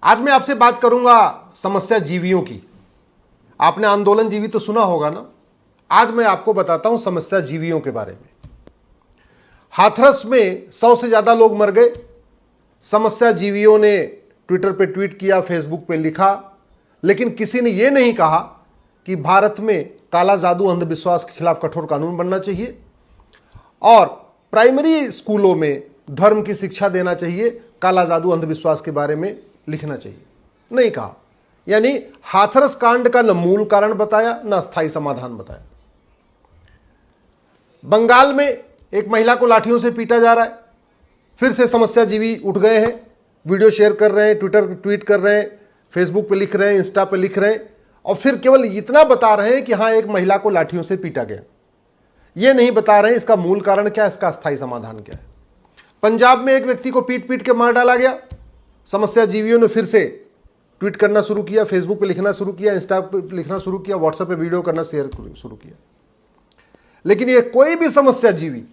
आज मैं आपसे बात करूंगा समस्या जीवियों की। आपने आंदोलन जीवी तो सुना होगा ना। आज मैं आपको बताता हूं समस्या जीवियों के बारे में। हाथरस में 100 से ज्यादा लोग मर गए। समस्या जीवियों ने ट्विटर पे ट्वीट किया, फेसबुक पे लिखा, लेकिन किसी ने यह नहीं कहा कि भारत में काला जादू अंधविश्वास के खिलाफ कठोर कानून बनना चाहिए और प्राइमरी स्कूलों में धर्म की शिक्षा देना चाहिए, काला जादू अंधविश्वास के बारे में लिखना चाहिए। नहीं कहा। यानी हाथरस कांड का न मूल कारण बताया, न अस्थायी समाधान बताया। बंगाल में एक महिला को लाठियों से पीटा जा रहा है। फिर से समस्या जीवी उठ गए हैं, वीडियो शेयर कर रहे हैं, ट्विटर पे ट्वीट कर रहे हैं, फेसबुक पे लिख रहे हैं, इंस्टा पे लिख रहे हैं और फिर केवल इतना बता रहे हैं कि हां एक महिला को लाठियों से पीटा गया। यह नहीं बता रहे हैं इसका मूल कारण क्या है, इसका अस्थायी समाधान क्या है। पंजाब में एक व्यक्ति को पीट पीट के मार डाला गया। समस्या जीवियों ने फिर से ट्वीट करना शुरू किया, फेसबुक पे लिखना शुरू किया, इंस्टा पे लिखना शुरू किया, व्हाट्सएप पे वीडियो करना शेयर शुरू किया। लेकिन ये कोई भी समस्या जीवी,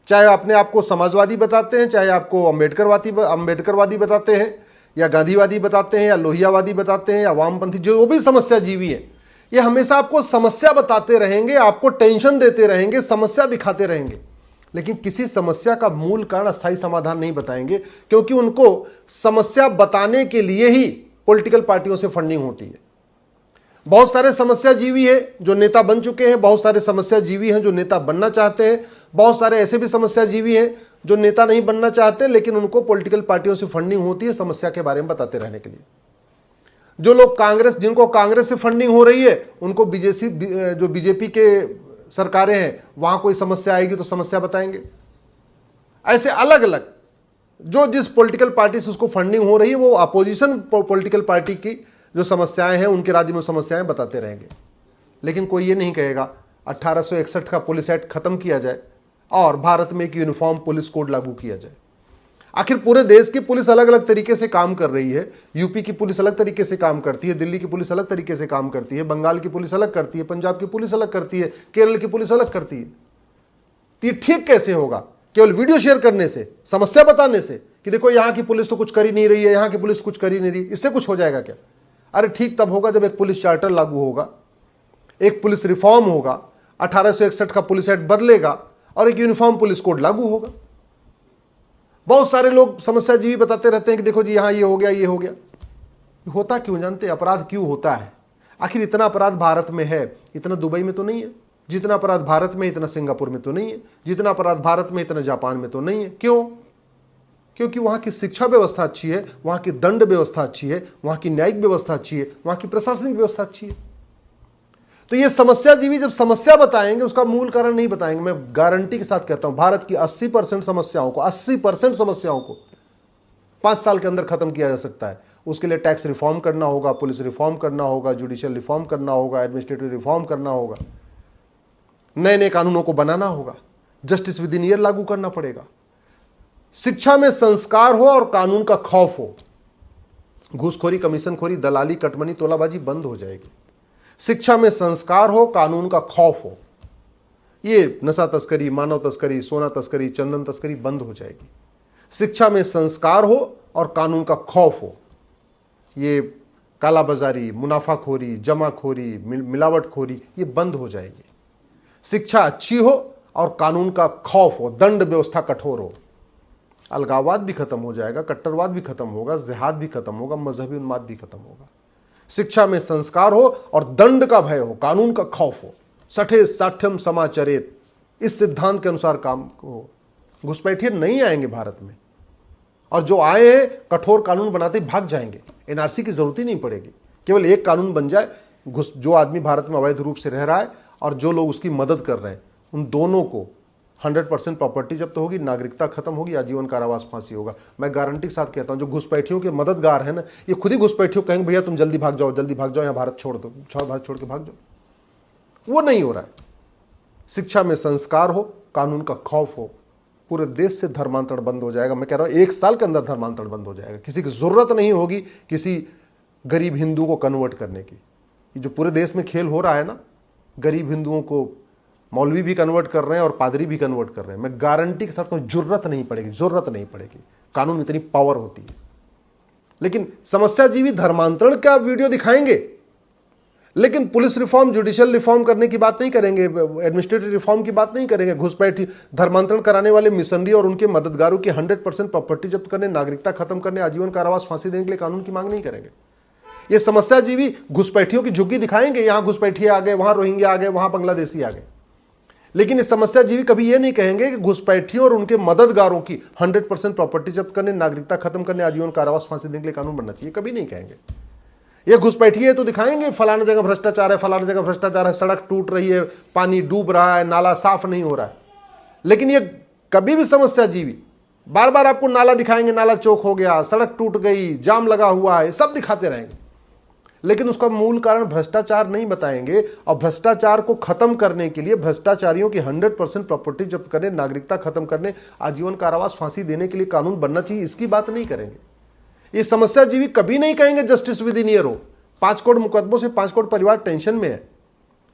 चाहे अपने आप को समाजवादी बताते हैं, चाहे आपको अंबेडकरवादी बताते हैं या गांधीवादी बताते हैं या लोहियावादी बताते हैं या वामपंथी, जो भी समस्या जीवी है, ये हमेशा आपको समस्या बताते रहेंगे, आपको टेंशन देते रहेंगे, समस्या दिखाते रहेंगे, लेकिन किसी समस्या का मूल कारण, अस्थायी समाधान नहीं बताएंगे, क्योंकि उनको समस्या बताने के लिए ही पॉलिटिकल पार्टियों से फंडिंग होती है। बहुत सारे समस्या जीवी हैं जो नेता बन चुके हैं, बहुत सारे समस्या जीवी हैं जो नेता बनना चाहते हैं, बहुत सारे ऐसे भी समस्या जीवी हैं जो नेता नहीं बनना चाहते, लेकिन उनको पॉलिटिकल पार्टियों से फंडिंग होती है समस्या के बारे में बताते रहने के लिए। जो लोग जिनको कांग्रेस से फंडिंग हो रही है, उनको बीजेपी के सरकारें हैं, वहां कोई समस्या आएगी तो समस्या बताएंगे। ऐसे अलग अलग जो जिस पॉलिटिकल पार्टी से उसको फंडिंग हो रही है, वो अपोजिशन पॉलिटिकल पार्टी की जो समस्याएं हैं, उनके राज्य में समस्याएं बताते रहेंगे। लेकिन कोई ये नहीं कहेगा 1861 का पुलिस एक्ट खत्म किया जाए और भारत में एक यूनिफॉर्म पुलिस कोड लागू किया जाए। आखिर पूरे देश की पुलिस अलग अलग तरीके से काम कर रही है। यूपी की पुलिस अलग तरीके से काम करती है, दिल्ली की पुलिस अलग तरीके से काम करती है, बंगाल की पुलिस अलग करती है, पंजाब की पुलिस अलग करती है, केरल की पुलिस अलग करती है। तो ये ठीक कैसे होगा केवल वीडियो शेयर करने से, समस्या बताने से कि देखो यहां की पुलिस तो कुछ कर ही नहीं रही है, यहां की पुलिस कुछ कर ही नहीं रही, इससे कुछ हो जाएगा क्या? अरे ठीक तब होगा जब एक पुलिस चार्टर लागू होगा, एक पुलिस रिफॉर्म होगा, 1861 का पुलिस एक्ट बदलेगा और एक यूनिफॉर्म पुलिस कोड लागू होगा। बहुत सारे लोग समस्या जीवी बताते रहते हैं कि देखो जी यहां ये हो गया, ये हो गया। होता क्यों जानते? अपराध क्यों होता है? आखिर इतना अपराध भारत में है, इतना दुबई में तो नहीं है। जितना अपराध भारत में, इतना सिंगापुर में तो नहीं है। जितना अपराध भारत में, इतना जापान में तो नहीं है। क्यों? क्योंकि वहां की शिक्षा व्यवस्था अच्छी है, वहां की दंड व्यवस्था अच्छी है, वहां की न्यायिक व्यवस्था अच्छी है, वहां की प्रशासनिक व्यवस्था अच्छी है। तो ये समस्या जीवी जब समस्या बताएंगे, उसका मूल कारण नहीं बताएंगे। मैं गारंटी के साथ कहता हूं भारत की 80% समस्याओं को 5 साल के अंदर खत्म किया जा सकता है। उसके लिए टैक्स रिफॉर्म करना होगा, पुलिस रिफॉर्म करना होगा, जुडिशियल रिफॉर्म करना होगा, एडमिनिस्ट्रेटिव रिफॉर्म करना होगा, नए नए कानूनों को बनाना होगा, जस्टिस विद इन ईयर लागू करना पड़ेगा। शिक्षा में संस्कार हो और कानून का खौफ हो। घूसखोरी, कमीशनखोरी, दलाली, कटमनी, तोलाबाजी बंद हो जाएगी। शिक्षा में संस्कार हो, कानून का खौफ हो। ये नशा तस्करी, मानव तस्करी, सोना तस्करी, चंदन तस्करी बंद हो जाएगी। शिक्षा में संस्कार हो और कानून का खौफ हो। ये कालाबाजारी, मुनाफाखोरी, जमाखोरी, मिलावटखोरी ये बंद हो जाएगी। शिक्षा अच्छी हो और कानून का खौफ हो, दंड व्यवस्था कठोर हो। अलगाववाद भी खत्म हो जाएगा, कट्टरवाद भी खत्म होगा, जिहाद भी खत्म होगा, मजहबी उन्माद भी खत्म होगा। शिक्षा में संस्कार हो और दंड का भय हो, कानून का खौफ हो। सठे साठ्यम समाचरेत, इस सिद्धांत के अनुसार काम हो। घुसपैठिए नहीं आएंगे भारत में, और जो आए हैं कठोर कानून बनाते ही भाग जाएंगे। एनआरसी की जरूरत ही नहीं पड़ेगी। केवल एक कानून बन जाए, जो आदमी भारत में अवैध रूप से रह रहा है और जो लोग उसकी मदद कर रहे हैं, उन दोनों को 100% प्रॉपर्टी जब्त होगी, नागरिकता खत्म होगी, आजीवन कारावास, फांसी होगा। मैं गारंटी के साथ कहता हूं जो घुसपैठियों के मददगार हैं ना, ये खुद ही घुसपैठियों कहेंगे भैया तुम जल्दी भाग जाओ, जल्दी भाग जाओ, यहाँ भारत छोड़ दो, भारत छोड़ के भाग जाओ। वो नहीं हो रहा है। शिक्षा में संस्कार हो, कानून का खौफ हो, पूरे देश से धर्मांतरण बंद हो जाएगा। मैं कह रहा हूं 1 साल के अंदर धर्मांतरण बंद हो जाएगा। किसी की जरूरत नहीं होगी किसी गरीब हिंदू को कन्वर्ट करने की। ये जो पूरे देश में खेल हो रहा है ना, गरीब हिंदुओं को मौलवी भी कन्वर्ट कर रहे हैं और पादरी भी कन्वर्ट कर रहे हैं। मैं गारंटी के साथ कोई जरूरत नहीं पड़ेगी। कानून में इतनी पावर होती है। लेकिन समस्याजीवी धर्मांतरण का वीडियो दिखाएंगे, लेकिन पुलिस रिफॉर्म, जुडिशियल रिफॉर्म करने की बात नहीं करेंगे, एडमिनिस्ट्रेटिव रिफॉर्म की बात नहीं करेंगे, घुसपैठी धर्मांतरण कराने वाले मिशनरी और उनके मददगारों की 100% प्रॉपर्टी जब्त करने, नागरिकता खत्म करने, आजीवन कारावास, फांसी देने के लिए कानून की मांग नहीं करेंगे। ये समस्याजीवी घुसपैठियों की झुग्गी दिखाएंगे, यहां घुसपैठी आ गए, वहां रोहिंग्या आ गए, वहां बांग्लादेशी आ गए, लेकिन इस समस्याजीवी कभी ये नहीं कहेंगे कि घुसपैठियों और उनके मददगारों की 100% प्रॉपर्टी जब्त करने, नागरिकता खत्म करने, आजीवन कारावास, फांसी देने के लिए कानून बनना चाहिए, कभी नहीं कहेंगे। ये घुसपैठी है तो दिखाएंगे फलाना जगह भ्रष्टाचार है, फलाना जगह भ्रष्टाचार है, सड़क टूट रही है, पानी डूब रहा है, नाला साफ नहीं हो रहा है, लेकिन ये कभी भी समस्याजीवी बार बार आपको नाला दिखाएंगे, नाला चौक हो गया, सड़क टूट गई, जाम लगा हुआ है, सब दिखाते रहेंगे, लेकिन उसका मूल कारण भ्रष्टाचार नहीं बताएंगे। और भ्रष्टाचार को खत्म करने के लिए, भ्रष्टाचारियों की 100% प्रॉपर्टी जब्त करने, नागरिकता खत्म करने, आजीवन कारावास, फांसी देने के लिए कानून बनना चाहिए, इसकी बात नहीं करेंगे। ये समस्याजीवी कभी नहीं कहेंगे जस्टिस विद इन ईयर हो, 5 करोड़ मुकदमों से 5 करोड़ परिवार टेंशन में है,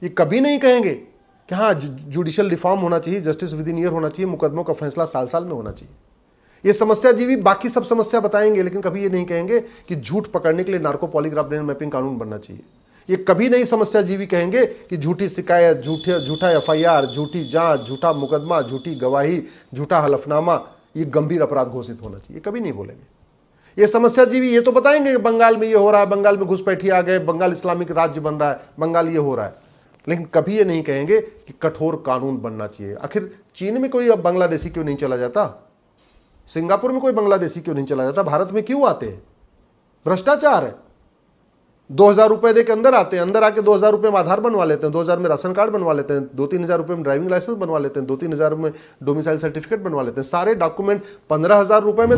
ये कभी नहीं कहेंगे कि हाँ जुडिशियल रिफॉर्म होना चाहिए, जस्टिस विद इन ईयर होना चाहिए, मुकदमों का फैसला साल साल में होना चाहिए। ये समस्याजीवी बाकी सब समस्या बताएंगे, लेकिन कभी ये नहीं कहेंगे कि झूठ पकड़ने के लिए नार्को पॉलीग्राफ ब्रेन मैपिंग कानून बनना चाहिए। ये कभी नहीं समस्याजीवी कहेंगे कि झूठी शिकायत, झूठा FIR, झूठी जांच, झूठा मुकदमा, झूठी गवाही, झूठा हलफनामा ये गंभीर अपराध घोषित होना चाहिए, कभी नहीं बोलेंगे। ये समस्याजीवी ये तो बताएंगे कि बंगाल में ये हो रहा है, बंगाल में घुसपैठी आ गए, बंगाल इस्लामिक राज्य बन रहा है, बंगाल ये हो रहा है, लेकिन कभी ये नहीं कहेंगे कि कठोर कानून बनना चाहिए। आखिर चीन में कोई अब बांग्लादेशी क्यों नहीं चला जाता, सिंगापुर में कोई बांग्लादेशी क्यों नहीं चला जाता, भारत में क्यों आते हैं? भ्रष्टाचार है। 2000 रुपए दे के अंदर आते हैं, अंदर आके 2000 रुपए में आधार बनवा लेते हैं, 2000 में राशन कार्ड बनवा लेते हैं, 2-3 हजार रुपए में ड्राइविंग लाइसेंस बनवा लेते हैं, 2-3 हजार में डोमिसाइल सर्टिफिकेट बनवा लेते हैं, सारे डॉक्यूमेंट 15,000 रुपए में